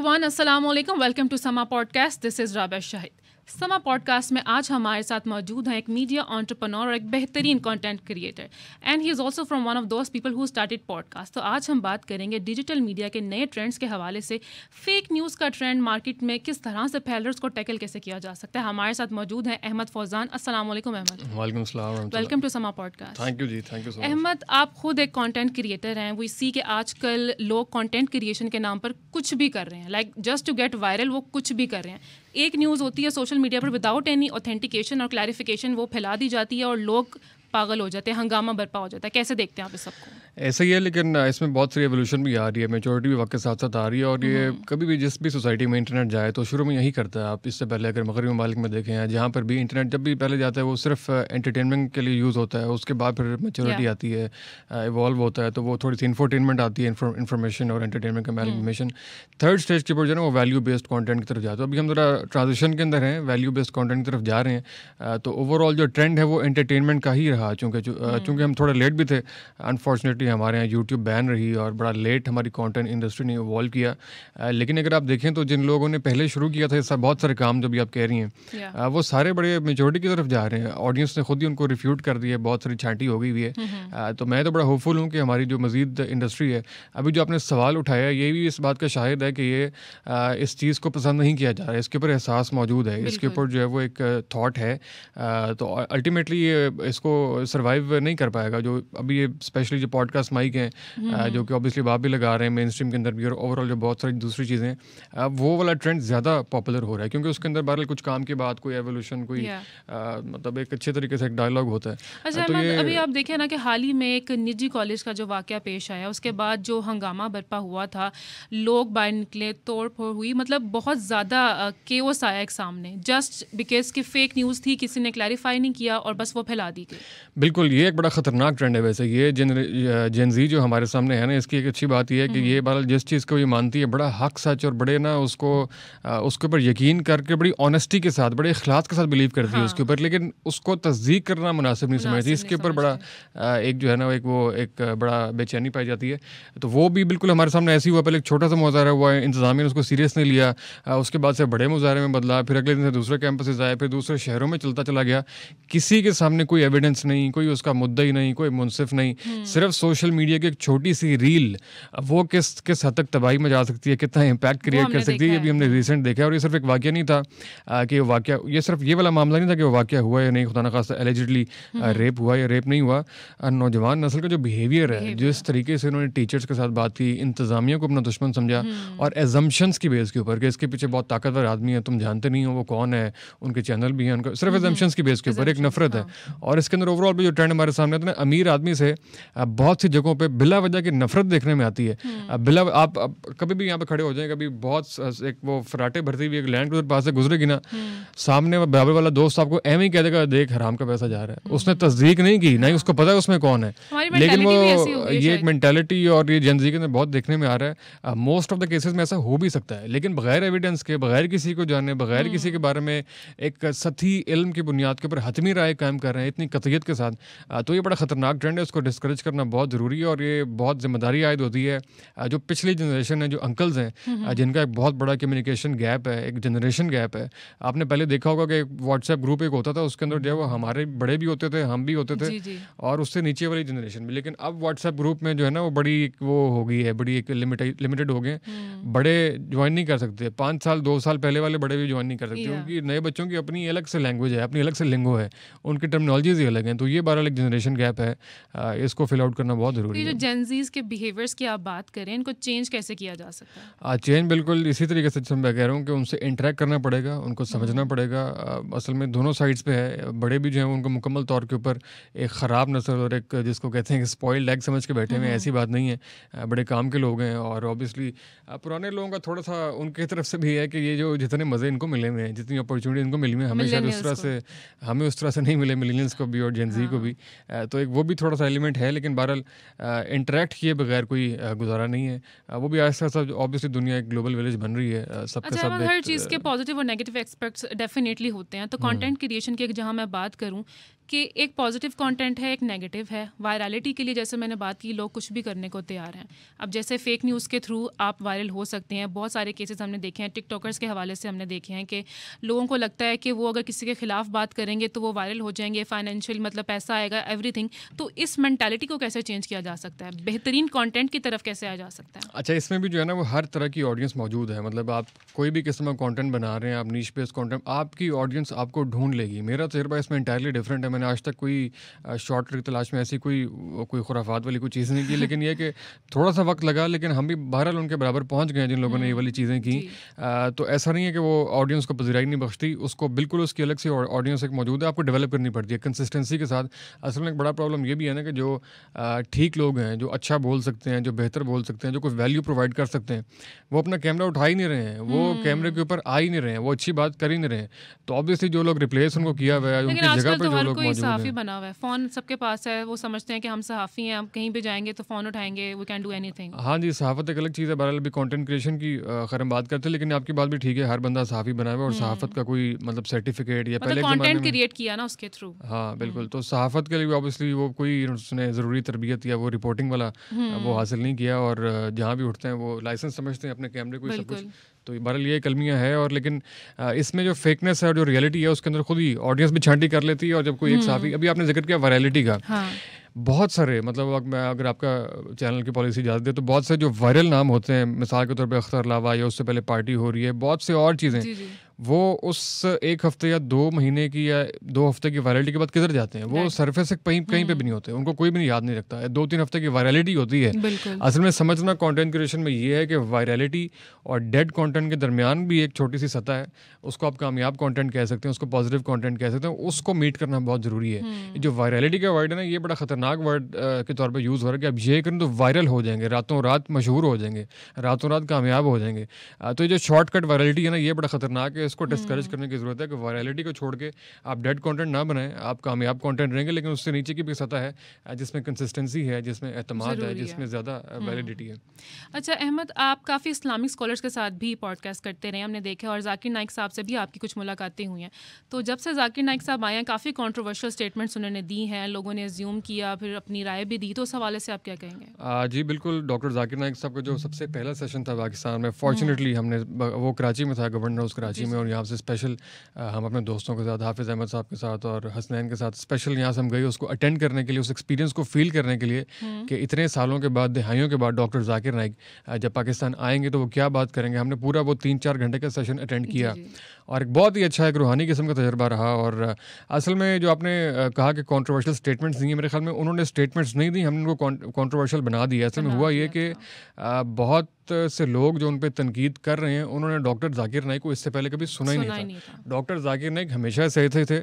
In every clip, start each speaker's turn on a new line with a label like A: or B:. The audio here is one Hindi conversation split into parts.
A: एवरीवन, अस्सलाम वालेकुम, welcome to Samaa podcast. This is Raba Shahid. Samaa podcast में आज हमारे साथ मौजूद हैं एक मीडिया एंटरप्रेन्योर और एक बेहतरीन content creator, and he is also from one of those people who started podcast. तो आज हम बात करेंगे डिजिटल मीडिया के नए ट्रेंड्स के हवाले से, फेक न्यूज़ का ट्रेंड मार्केट में किस तरह से फैल रहा है, उसको टैकल कैसे किया जा सकता है। हमारे साथ मौजूद हैं अहमद फौजान। अस्सलाम वालेकुम अहमद।
B: वालेकुम सलाम,
A: welcome to Samaa podcast.
B: Thank you जी, thank you so much.
A: Ahmed, आप खुद एक कंटेंट क्रिएटर हैं। वी सी कि आजकल लोग कंटेंट क्रिएशन के नाम पर कुछ भी कर रहे हैं, like just to get viral वो कुछ भी कर रहे हैं। एक न्यूज़ होती है सोशल मीडिया पर, विदाउट एनी ऑथेंटिकेशन और क्लैरिफिकेशन वो फैला दी जाती है और लोग पागल हो जाते हैं, हंगामा बरपा हो जाता है। कैसे देखते हैं आप इस सबको?
B: ऐसा ही है, लेकिन इसमें बहुत सारी एवोल्यूशन भी आ रही है, मेचोरिटी भी वक्त के साथ साथ आ रही है। और ये कभी भी जिस भी सोसाइटी में इंटरनेट जाए तो शुरू में यही करता है। आप इससे पहले अगर मगरबी ममालिक में देखें हैं, जहाँ पर भी इंटरनेट जब भी पहले जाता है वो सिर्फ एंटरटेनमेंट के लिए यूज़ होता है। उसके बाद फिर मेचोरिटी आती है, इवॉल्व होता है, तो वो थोड़ी सी इंफोटेनमेंट आती है, इन्फॉर्मेशन और एंटरटेनमेंट का मेलमेशन। थर्ड स्टेज के ऊपर जो है ना वो वैल्यू बेस्ड कॉन्टेंट की तरफ जाता है। अभी हम ज़रा ट्रांजिशन के अंदर हैं, वैल्यू बेस्ड कॉन्टेंट की तरफ जा रहे हैं। तो ओवरऑल जो ट्रेंड है वो एंटरटेनमेंट का ही रहा, चूँकि हम थोड़ा लेट भी थे। अनफॉर्चुनेटली हमारे यहाँ यूट्यूब बैन रही और बड़ा लेट हमारी कंटेंट इंडस्ट्री ने इवॉल्व किया। लेकिन अगर आप देखें तो जिन लोगों ने पहले शुरू किया था सब बहुत सारे काम जो भी आप कह रही हैं वो सारे बड़े मेजोरिटी की तरफ जा रहे हैं। ऑडियंस ने खुद ही उनको रिफ्यूट कर दिया, बहुत सारी छांटी हो गई हुई है। तो मैं तो बड़ा होपफुल हूँ कि हमारी जो मजीद इंडस्ट्री है, अभी जो आपने सवाल उठाया ये भी इस बात का शाहिद है कि ये इस चीज़ को पसंद नहीं किया जा रहा है। इसके ऊपर एहसास मौजूद है, इसके ऊपर जो है वो एक थाट है। तो अल्टीमेटली ये इसको सर्वाइव नहीं कर पाएगा। जो अभी ये स्पेशली जो पॉडकास्ट माइक हैं जो कि ऑब्वियसली आप भी लगा रहे हैं मेन स्ट्रीम के अंदर भी, और ओवरऑल जो बहुत सारी दूसरी चीज़ें हैं, वो वाला ट्रेंड ज़्यादा पॉपुलर हो रहा है क्योंकि उसके अंदर बहरहाल कुछ काम के बाद कोई एवोल्यूशन, कोई मतलब एक अच्छे तरीके से एक डायलॉग होता है।
A: अच्छा तो ये अभी आप देखें ना कि हाल ही में एक निजी कॉलेज का जो वाक़या पेश आया, उसके बाद जो हंगामा बरपा हुआ था, लोग बाहर निकले, तोड़ फोड़ हुई, मतलब बहुत ज़्यादा केओस आया एक सामने, जस्ट बिकॉज कि फेक न्यूज़ थी, किसी ने क्लैरिफाई नहीं किया और बस वो फैला दी गई।
B: बिल्कुल, ये एक बड़ा ख़तरनाक ट्रेंड है। वैसे ये जेनजी जो हमारे सामने है ना, इसकी एक अच्छी बात यह है कि ये बहरहाल जिस चीज़ को ये मानती है बड़ा हक सच और बड़े ना उसके ऊपर यकीन करके बड़ी ऑनेस्टी के साथ, बड़े इखलास के साथ बिलीव करती है उसके ऊपर, लेकिन उसको तस्दीक करना मुनासिब नहीं समझती। इसके ऊपर बड़ा एक जो है ना एक बड़ा बेचैनी पाई जाती है। तो वो भी बिल्कुल हमारे सामने ऐसी हुआ। पहले एक छोटा सा मुजाहरा हुआ, इंतज़ामिया ने उसको सीरियस नहीं लिया, उसके बाद से बड़े मुजाहरे में बदला, फिर अगले दिन से दूसरे कैंपसेस आए, फिर दूसरे शहरों में चलता चला गया। किसी के सामने कोई एविडेंस नहीं, कोई उसका मुद्दा ही नहीं, कोई मुनसिफ नहीं, सिर्फ सोशल मीडिया की एक छोटी सी रील वो किस हद तक तबाही में जा सकती है, कितना इम्पैक्ट क्रिएट कर सकती है, ये भी हमने रिसेंट देखा। और ये सिर्फ एक वाक़या नहीं था कि वाक़या, ये सिर्फ ये वाला मामला नहीं था कि वो वाक़या हुआ या नहीं, खुदा न खास्ता एलिजिडली रेप हुआ या रेप नहीं हुआ। नौजवान नस्ल का जो बिहेवियर है, जिस तरीके से उन्होंने टीचर्स के साथ बात की, इंतज़ामिया को अपना दुश्मन समझा और एजम्पशंस की बेस के ऊपर कि इसके पीछे बहुत ताकतवर आदमी है, तुम जानते नहीं हो वो कौन है, उनके चैनल भी हैं, उनका सिर्फ एजम्पशंस की बेस के ऊपर एक नफरत है। और इसके अंदर ओवरऑल भी जो ट्रेंड हमारे सामने आता है, अमीर आदमी से बहुत सी जगहों पे बिला वजह की नफरत देखने में आती है। बिला आप कभी भी यहाँ पे खड़े हो जाए, कभी बहुत एक वो फराटे भरती हुई एक लैंड क्रूजर पास से गुजरेगी ना, सामने बराबर वाला दोस्त आपको एवं ही कह देगा, देख हराम का पैसा जा रहा है। उसने तस्दीक नहीं की, नहीं उसको पता है उसमें कौन है, लेकिन वो ये एक मेंटालिटी और ये जेन ज़ी के अंदर बहुत देखने में आ रहा है। मोस्ट ऑफ द केसेस में ऐसा हो भी सकता है, लेकिन बगैर एविडेंस के, बगैर किसी को जाने, बगैर किसी के बारे में एक सतही इल्म की बुनियाद के ऊपर हतमी राय कायम कर रहे हैं इतनी कतईयत के साथ। तो ये बड़ा खतरनाक ट्रेंड है, उसको डिस्करेज करना बहुत ज़रूरी है। और ये बहुत जिम्मेदारी आयद होती है जो पिछली जनरेशन है, जो अंकल्स हैं, जिनका एक बहुत बड़ा कम्युनिकेशन गैप है, एक जनरेशन गैप है। आपने पहले देखा होगा कि व्हाट्सएप ग्रुप एक होता था, उसके अंदर जो है वो हमारे बड़े भी होते थे, हम भी होते थे, और उससे नीचे वाली जनरेशन भी। लेकिन अब व्हाट्सएप ग्रुप में जो है ना वो बड़ी वो हो गई है, बड़ी एक लिमिटेड हो गए, बड़े ज्वाइन नहीं कर सकते। 5 साल 2 साल पहले वाले बड़े भी ज्वाइन नहीं कर सकते, क्योंकि नए बच्चों की अपनी अलग से लैंग्वेज है, अपनी अलग से लिंगो है, उनकी टर्मिनोलॉजीज ही अलग हैं। तो ये बहरहाल एक जनरेशन गैप है, इसको फिल आउट करना बहुत ज़रूरी है।
A: जो जेनजीज के बिहेवियर्स की आप बात करें, इनको चेंज कैसे किया जा सकता है?
B: चेंज बिल्कुल इसी तरीके से मैं कह रहा हूँ कि उनसे इंटरेक्ट करना पड़ेगा, उनको समझना पड़ेगा। असल में दोनों साइड्स पे है, बड़े भी जो हैं उनको मुकम्मल तौर के ऊपर एक ख़राब नस्ल और एक जिसको कहते हैं कि स्पॉइल्ड एग समझ के बैठे हुए हैं, ऐसी बात नहीं है। बड़े काम के लोग हैं और ऑब्वियसली पुराने लोगों का थोड़ा सा उनकी तरफ से भी है कि ये जो जितने मज़े इनको मिले हुए हैं, जितनी अपॉर्चुनिटी इनको मिली हुई है, हमें शायद हमें उस तरह से नहीं मिले, मिलेनियल्स को भी और जेन ज़ी को भी। तो एक वो भी थोड़ा सा एलिमेंट है, लेकिन बहरहाल इंटरेक्ट किए बगैर कोई गुजारा नहीं है। वो भी आहिस्ता आहिस्ता ऑब्वियसली दुनिया एक ग्लोबल विलेज बन रही है, सबके सब
A: हर चीज़ के पॉजिटिव और नेगेटिव एस्पेक्ट्स डेफिनेटली होते हैं। तो कंटेंट क्रिएशन की जहाँ मैं बात करूँ कि एक पॉजिटिव कंटेंट है, एक नेगेटिव है। वायरलिटी के लिए जैसे मैंने बात की, लोग कुछ भी करने को तैयार हैं। अब जैसे फेक न्यूज़ के थ्रू आप वायरल हो सकते हैं। बहुत सारे केसेस हमने देखे हैं, टिकटॉकर्स के हवाले से हमने देखे हैं कि लोगों को लगता है कि वो अगर किसी के खिलाफ बात करेंगे तो वो वायरल हो जाएंगे, फाइनेंशियल मतलब पैसा आएगा, एवरीथिंग। तो इस मेंटालिटी को कैसे चेंज किया जा सकता है, बेहतरीन कंटेंट की तरफ कैसे आया जा सकता है?
B: अच्छा, इसमें भी जो है ना वो हर तरह की ऑडियंस मौजूद है। मतलब आप कोई भी किस्म का कंटेंट बना रहे हैं, आप नीश बेस्ड कंटेंट, आपकी ऑडियंस आपको ढूंढ लेगी। मेरा तजुर्बा इसमें इंटायरली डिफरेंट है। मैंने आज तक कोई शॉर्ट ट्रिक तलाश में ऐसी कोई खुराफात वाली कोई चीज़ नहीं की, लेकिन ये कि थोड़ा सा वक्त लगा, लेकिन हम भी बहरहाल उनके बराबर पहुँच गए हैं जिन लोगों ने ये वाली चीज़ें की। तो ऐसा नहीं है कि वो ऑडियंस को पजीराई नहीं बख्शती, उसको बिल्कुल उसकी अलग से ऑडियंस एक मौजूद है, आपको डेवलप करनी पड़ती है कंसिस्टेंसी के साथ। असल में एक बड़ा प्रॉब्लम ये भी है ना कि जो ठीक लोग हैं, जो अच्छा बोल सकते हैं, जो बेहतर बोल सकते हैं, जो कुछ वैल्यू प्रोवाइड कर सकते हैं, वो अपना कैमरा उठा ही नहीं रहे हैं, वो कैमरे के ऊपर आ ही नहीं रहे हैं, वो अच्छी बात कर ही नहीं रहे हैं। तो ऑब्वियसली जो लोग रिप्लेस उनको किया हुआ है, उनकी जगह पर जो लोग मौजूद
A: सहाफ़ी
B: हैं।
A: बना हुआ है, फ़ोन सबके पास है, वो समझते हैं कि हम सहाफ़ी हैं, हम कहीं भी जाएंगे तो फ़ोन उठाएंगे, वी कैन डू एनीथिंग।
B: हाँ जी, सहाफ़त एक अलग चीज़ है। बहरहाल अभी कंटेंट क्रिएशन की खैर हम बात करते हैं, लेकिन आपकी बात भी ठीक है, हर बंदा सहाफ़ी बना हुआ है और सहाफ़त का कोई मतलब सर्टिफिकेट या पहले
A: मतलब
B: के ज़माने
A: कंटेंट
B: में।
A: क्रिएट किया ना उसके थ्रू।
B: हाँ, बिल्कुल। तो सहाफ़त के लिए भी ऑब्वियसली वो कोई उसने ज़रूरी तरबियत या वो रिपोर्टिंग वाला वो हासिल नहीं किया, और जहाँ भी उठते हैं वो लाइसेंस समझते हैं अपने कैमरे को, ये सब कुछ।
A: बिल्कुल।
B: तो बहरहाल ये कलमियाँ है। और लेकिन इसमें जो फेकनेस है और जो रियलिटी है उसके अंदर खुद ही ऑडियंस भी छांटी कर लेती है। और जब कोई एक सहाफ़ी, अभी आपने जिक्र किया वायरलिटी का,
A: हाँ।
B: बहुत सारे मतलब मैं अगर आपका चैनल की पॉलिसी इजाज़त दे तो बहुत से जो वायरल नाम होते हैं, मिसाल के तौर पे अख्तर लावा, या उससे पहले पार्टी हो रही है, बहुत से और चीज़ें,
A: जी जी।
B: वो उस 1 हफ्ते या 2 महीने की या 2 हफ्ते की वायरलिटी के बाद किधर जाते हैं? वो
A: Right.
B: सरफेस से कहीं कहीं पे भी नहीं होते, उनको कोई भी नहीं याद नहीं रखता है। 2-3 हफ्ते की वायरलिटी होती है।
A: बिल्कुल।
B: असल में समझना कंटेंट क्रिएशन में ये है कि वायरलिटी और डेड कंटेंट के दरमियान भी एक छोटी सी सतह है। उसको आप कामयाब कंटेंट कह सकते हैं, उसको पॉजिटिव कंटेंट कह सकते हैं, उसको मीट करना बहुत ज़रूरी है। ये जो वायरलिटी का वर्ड है ना, ये बड़ा ख़तरनाक वर्ड के तौर पे यूज़ हो रहा है कि आप ये करें तो वायरल हो जाएंगे, रातों रात मशहूर हो जाएंगे, रातों रात कामयाब हो जाएंगे। तो ये जो शॉर्टकट वायरलिटी है ना, ये बड़ा ख़तरनाक है। इसको डिस्करेज करने की ज़रूरत है कि वायरलिटी को छोड़ के आप डेड कंटेंट ना बनाएं, आप कामयाब कंटेंट रहेंगे, लेकिन उससे नीचे की भी सतह है जिसमें कंसिस्टेंसी है, जिसमें एतमाद है,
A: ज़रूरी है।
B: जिसमें ज़्यादा वैलिडिटी है।
A: अच्छा अहमद, आप काफ़ी इस्लामिक स्कॉलर्स के साथ भी पॉडकास्ट करते रहे, हमने देखा, और जाकिर नाइक साहब से भी आपकी कुछ मुलाकातें हुई हैं। तो जब से जाकिर नाइक साहब आए हैं, काफ़ी कंट्रोवर्शियल स्टेटमेंट्स उन्होंने दी हैं, लोगों ने अज्यूम किया, फिर अपनी राय भी दी। तो उस हवाले से आप क्या कहेंगे?
B: जी बिल्कुल। डॉक्टर जाकिर नाइक साहब का जो सबसे पहला सेशन था पाकिस्तान में, फॉर्चुनेटली हमने वो कराची में था, गवर्नर हाउस कराची में, और यहाँ से स्पेशल हम अपने दोस्तों के साथ, हाफिज़ अहमद साहब के साथ और हसनैन के साथ स्पेशल यहाँ से हम गए उसको अटेंड करने के लिए, उस एक्सपीरियंस को फील करने के लिए कि इतने सालों के बाद, दिहाइयों के बाद डॉक्टर जाकिर नाइक जब पाकिस्तान आएंगे तो वो क्या बात करेंगे। हमने पूरा वो 3-4 घंटे का सेशन अटेंड किया और एक बहुत ही अच्छा, एक रूहानी किस्म का तजर्बा रहा। और असल में जो आपने कहा कि कंट्रोवर्शियल स्टेटमेंट्स दी हैं, मेरे ख्याल में उन्होंने स्टेटमेंट्स नहीं दी, हमने उनको कंट्रोवर्शियल बना दिया। असल में हुआ ये कि बहुत से लोग जो उन पे तनकीद कर रहे हैं, उन्होंने डॉक्टर जाकिर नाइक को इससे पहले कभी सुना ही नहीं था। डॉक्टर जाकिर नाइक हमेशा से थे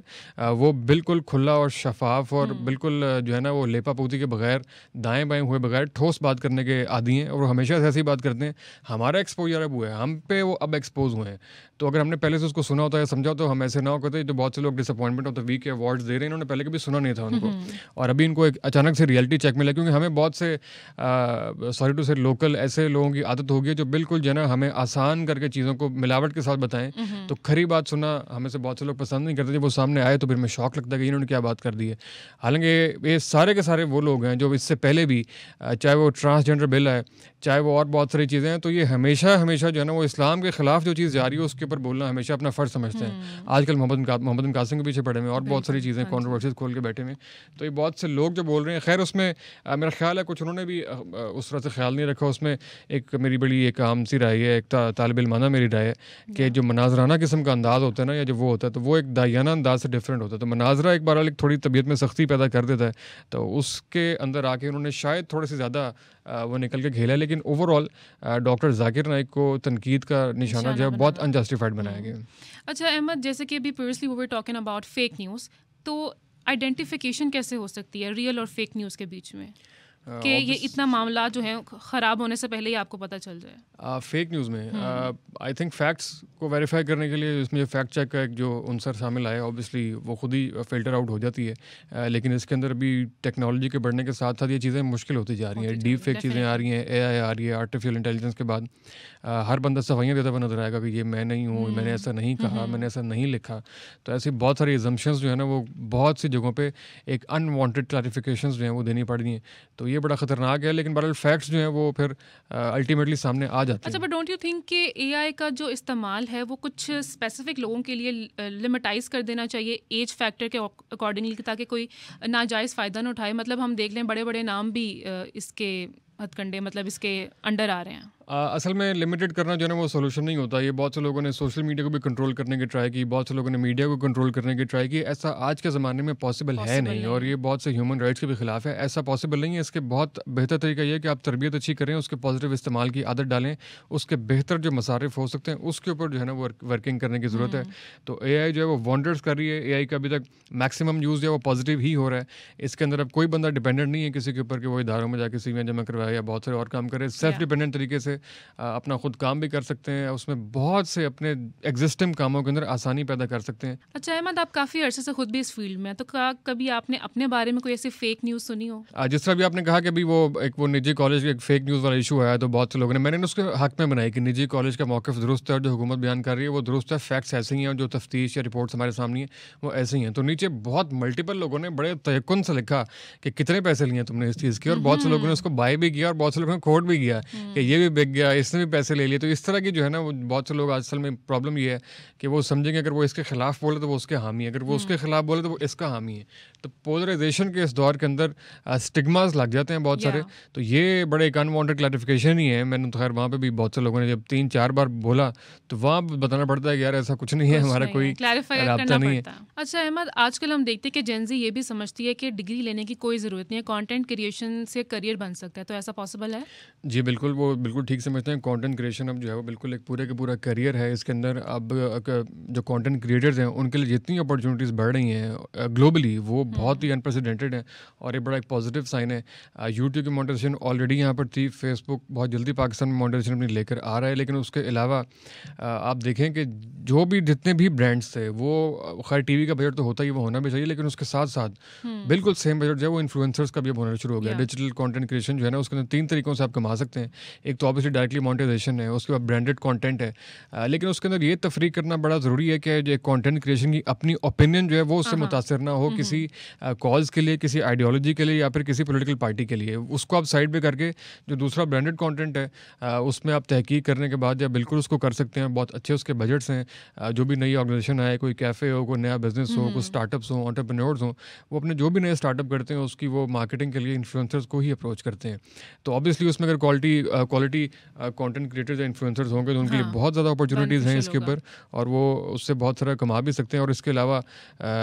B: वो बिल्कुल खुला और शफाफ और बिल्कुल जो है ना वो लेपापोती के बगैर, दाएं बाएं हुए बगैर ठोस बात करने के आदी हैं, और वो हमेशा से ऐसी बात करते हैं। हमारा एक्सपोजर अब हुआ है, हम पे वो अब एक्सपोज हुए हैं। तो अगर हमने पहले से उसको सुना होता या समझा तो हम ऐसे ना हो करते। जो बहुत से लोग डिसअपॉइंटमेंट ऑफ द वीक के अवार्ड्स दे रहे हैं, इन्होंने पहले कभी सुना नहीं था उनको, और अभी इनको एक अचानक से रियलिटी चेक मिला। क्योंकि हमें बहुत से सॉरी टू से लोकल ऐसे लोगों की आदत हो गई है जो बिल्कुल जो है ना हमें आसान करके चीज़ों को मिलावट के साथ बताएं। तो खरी बात सुनना हमें से बहुत से लोग पसंद नहीं करते। जब वो सामने आए तो फिर हमें शौक लगता है कि इन्होंने क्या बात कर दी है। हालांकि ये सारे के सारे वो लोग हैं जो इससे पहले भी, चाहे वो ट्रांसजेंडर बिल है, चाहे वो और बहुत सारी चीज़ें हैं, तो ये हमेशा हमेशा जो है ना वो इस्लाम के खिलाफ जो चीज़ जा रही है उसके ऊपर बोलना हमेशा अपना फ़र्ज समझते हैं। आजकल मोहम्मद बिन कासिम के पीछे पड़े हुए और बहुत सारी चीज़ें कॉन्ट्रोवर्सीज खोल के बैठे हुए। तो ये बहुत से लोग जो बोल रहे हैं, खैर उसमें मेरा ख्याल है कुछ उन्होंने भी उस तरह से ख्याल नहीं रखा। उसमें एक मेरी बड़ी एक आम सी राय है, एक तालिब इल्माना मेरी राय है कि जो मनाजराना किस्म का अंदाज़ होता है ना, या जो वो होता है, तो वो एक दायाना अंदाज से डिफरेंट होता है। तो मनाजरा एक बार थोड़ी तबीयत में सख्ती पैदा कर देता है, तो उसके अंदर आके उन्होंने शायद थोड़े से ज़्यादा वो निकल के खेला। लेकिन ओवरऑल डॉक्टर जाकिर नाइक को तनकीद का निशाना जो है बहुत अनजस्टिफाइड बनाया गया।
A: अच्छा अहमद, जैसे कि अभी previously we were talking about fake news, तो आइडेंटिफिकेशन कैसे हो सकती है रियल और फेक न्यूज़ के बीच में? कि ये इतना मामला जो है ख़राब होने से पहले ही आपको पता चल जाए?
B: फेक न्यूज़ में आई थिंक फैक्ट्स को वेरीफाई करने के लिए इसमें फैक्ट चेक का एक जो अंसर शामिल आया, ऑब्वियसली वो खुद ही फ़िल्टर आउट हो जाती है, लेकिन इसके अंदर भी टेक्नोलॉजी के बढ़ने के साथ साथ ये चीज़ें मुश्किल होती जा रही हैं। डीप फेक चीज़ें आ रही हैं, AI आ रही है, आर्टिफिशियल इंटेलिजेंस के बाद हर बंदा सफाइयाँ देता हुआ नजर आएगा कि ये मैं नहीं हूँ, मैंने ऐसा नहीं कहा, मैंने ऐसा नहीं लिखा। तो ऐसी बहुत सारी एजम्पशंस जो है ना वो बहुत सी जगहों पे एक अनवांटेड क्लैरिफिकेशंस जो हैं वो देनी पड़ रही हैं। तो ये बड़ा ख़तरनाक है, लेकिन बहरहाल फैक्ट्स जो हैं वो फिर अल्टीमेटली सामने आ जाते हैं।
A: अच्छा, बट डोंट यू थिंक कि AI का जो इस्तेमाल है वो कुछ स्पेसिफिक लोगों के लिए लिमिटाइज कर देना चाहिए एज फैक्टर के अकॉर्डिंगली, ताकि कोई नाजायज़ फ़ायदा ना उठाए? मतलब हम देख लें बड़े बड़े नाम भी इसके हथकंडे मतलब इसके अंडर आ रहे हैं।
B: असल में लिमिटेड करना जो है ना वो सोल्यूशन नहीं होता। ये बहुत से लोगों ने सोशल मीडिया को भी कंट्रोल करने की ट्राई की, बहुत से लोगों ने मीडिया को कंट्रोल करने की ट्राई की। ऐसा आज के ज़माने में पॉसिबल है नहीं, और ये बहुत से ह्यूमन राइट्स के भी खिलाफ है। ऐसा पॉसिबल नहीं है। इसके बहुत बेहतर तरीका ये है कि आप तरबियत अच्छी करें, उसके पॉजिटिव इस्तेमाल की आदत डालें, उसके बेहतर जो मसारिफ हो सकते हैं उसके ऊपर जो है ना वो वर्किंग करने की ज़रूरत है। तो AI जो है वो वंडर्स कर रही है। AI का अभी तक मैक्सिमम यूज़ जो है वो पॉजिटिव ही हो रहा है। इसके अंदर अब कोई बंदा डिपेंडेंट नहीं है किसी के ऊपर कि वो इदारों में जाके सीवियाँ जमा करवाए या बहुत सारे और काम करे। सेल्फ डिपेंडेंट तरीके से अपना खुद काम भी कर सकते हैं, उसमें बहुत से अपने एग्जिस्टिंग कामों के अंदर आसानी पैदा कर सकते हैं।
A: अच्छा अहमद, आप काफ़ी अरसे से खुद भी इस फील्ड में हैं, तो कभी आपने अपने बारे में कोई ऐसी फेक न्यूज़ सुनी हो?
B: जिस तरह भी आपने कहा कि अभी वो निजी कॉलेज का एक फेक न्यूज़ वाला इशू आया, तो बहुत से लोगों ने, मैंने उसके हक में बनाई कि निजी कॉलेज का मौक़िफ़ दुरुस्त है और जो हुकूमत बयान कर रही है वो दुरुस्त है, फैक्ट्स ऐसे ही हैं, जो तफ्तीश या रिपोर्ट्स हमारे सामने हैं वो ऐसे ही हैं। तो नीचे बहुत मल्टीपल लोगों ने बड़े तयक्कुन से लिखा कि कितने पैसे लिए तुमने इस चीज़ के, और बहुत से लोगों ने उसको बाय भी किया और बहुत से लोगों ने कोट भी किया कि ये भी बिक गया, इसने भी पैसे ले लिए। तो इस तरह की जो है ना वो बहुत से लोग असल में प्रॉब्लम ये है कि वो समझेंगे अगर वो इसके खिलाफ बोले तो वो उसके हामी है, अगर वो उसके खिलाफ बोले तो वो इसका हामी है। तो पोलराइजेशन के इस दौर के अंदर स्टिग्मास लग जाते हैं बहुत सारे। तो ये बड़े एक अनवांटेड क्लैरिफिकेशन ही है। मैंने तो खैर वहाँ पे भी बहुत से लोगों ने जब 3-4 बार बोला तो वहाँ बताना पड़ता है कि यार ऐसा कुछ नहीं है, हमारा कोई राब्ता नहीं है।
A: अच्छा अहमद, आजकल हम देखते हैं कि जेन ज़ी ये भी समझती है कि डिग्री लेने की कोई ज़रूरत नहीं है, कंटेंट क्रिएशन से करियर बन सकता है, तो ऐसा पॉसिबल है?
B: जी बिल्कुल, वो बिल्कुल ठीक समझते हैं। कंटेंट क्रिएशन अब जो है वो बिल्कुल एक पूरे का पूरा करियर है। इसके अंदर अब जो कंटेंट क्रिएटर्स हैं उनके लिए जितनी अपॉर्चुनिटीज़ बढ़ रही हैं ग्लोबली वो बहुत ही अनप्रेसिडेंटेड है, और ये बड़ा एक पॉजिटिव साइन है। यूट्यूब की मोनेटाइजेशन ऑलरेडी यहाँ पर थी, फेसबुक बहुत जल्दी पाकिस्तान में मोनेटाइजेशन अपनी लेकर आ रहा है, लेकिन उसके अलावा आप देखें कि जो भी जितने भी ब्रांड्स थे वो खैर टीवी का बजट तो होता ही, वो होना भी चाहिए, लेकिन उसके साथ साथ बिल्कुल सेम बजट जो है वो इन्फ्लुएंसर्स का भी अब होना शुरू हो गया। डिजिटल कंटेंट क्रिएशन जो है ना उसके अंदर 3 तरीकों से आप कमा सकते हैं। एक तो ऑब्वियसली डायरेक्टली मोनेटाइजेशन है, उसके बाद ब्रांडेड कंटेंट है, लेकिन उसके अंदर ये तफरीक करना बड़ा ज़रूरी है कि जो कंटेंट क्रिएशन की अपनी ओपिनियन जो है वो उससे मुतासर ना हो किसी कॉज के लिए, किसी आइडियोलॉजी के लिए या फिर किसी पॉलिटिकल पार्टी के लिए। उसको आप साइड पे करके जो दूसरा ब्रांडेड कंटेंट है उसमें आप तहकीक करने के बाद या बिल्कुल उसको कर सकते हैं। बहुत अच्छे उसके बजट्स हैं। जो भी नई ऑर्गेनाइजेशन आए, कोई कैफ़े हो, कोई नया बिजनेस हो, कोई स्टार्टअप्स हो, एंटरप्रेन्योर्स हो, वो अपने जो भी नए स्टार्टअप करते हैं उसकी वो मार्केटिंग के लिए इन्फ्लुएंसर्स को ही अप्रोच करते हैं। तो ऑब्वियसली उसमें अगर क्वालिटी कंटेंट क्रिएटर्स या इन्फ्लुएंसर्स होंगे तो उनके लिए बहुत ज़्यादा अपॉर्चुनिटीज़ हैं इसके ऊपर, और वो उससे बहुत सारा कमा भी सकते हैं। और इसके अलावा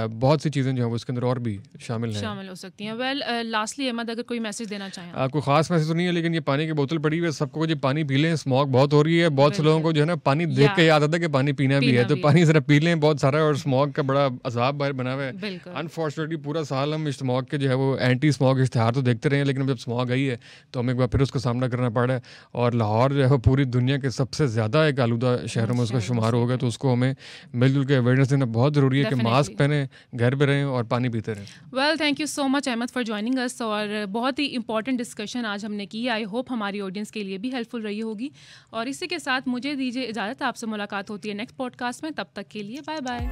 B: बहुत सी चीज़ें जो हैं वो इसके अंदर और भी शामिल
A: हो सकती हैं। वेल लास्टली अहमद, अगर कोई मैसेज देना चाहें?
B: आपको खास मैसेज तो नहीं है, लेकिन ये पानी की बोतल पड़ी हुई है, सबको जो पानी पी लें, स्मॉग बहुत हो रही है। बहुत से लोगों को जो है ना पानी देख के याद आता है कि पानी पीना भी है, तो पानी ज़रा पी लें बहुत सारा। और स्मॉग का बड़ा अजाब बाहर बना हुआ है अनफॉर्चुनेटली। पूरा साल हम स्मॉग के जो है वो एंटी स्मॉग इश्तिहार तो देखते रहे हैं, लेकिन जब स्मॉग आई है तो हमें एक बार फिर उसका सामना करना पड़ा है। और लाहौर जो है वो पूरी दुनिया के सबसे ज़्यादा एक आलूदा शहरों में उसका शुमार हो गया, तो उसको हमें मिलजुल के अवेयरनेस देना बहुत ज़रूरी है कि मास्क पहने, घर पे रहें और पानी पीते रहें।
A: Well thank you so much Ahmed for joining us, और बहुत ही इंपॉर्टेंट डिस्कशन आज हमने की। आई होप हमारी ऑडियंस के लिए भी हेल्पफुल रही होगी। और इसी के साथ मुझे दीजिए इजाज़त, आपसे मुलाकात होती है नेक्स्ट पॉडकास्ट में। तब तक के लिए बाय बाय।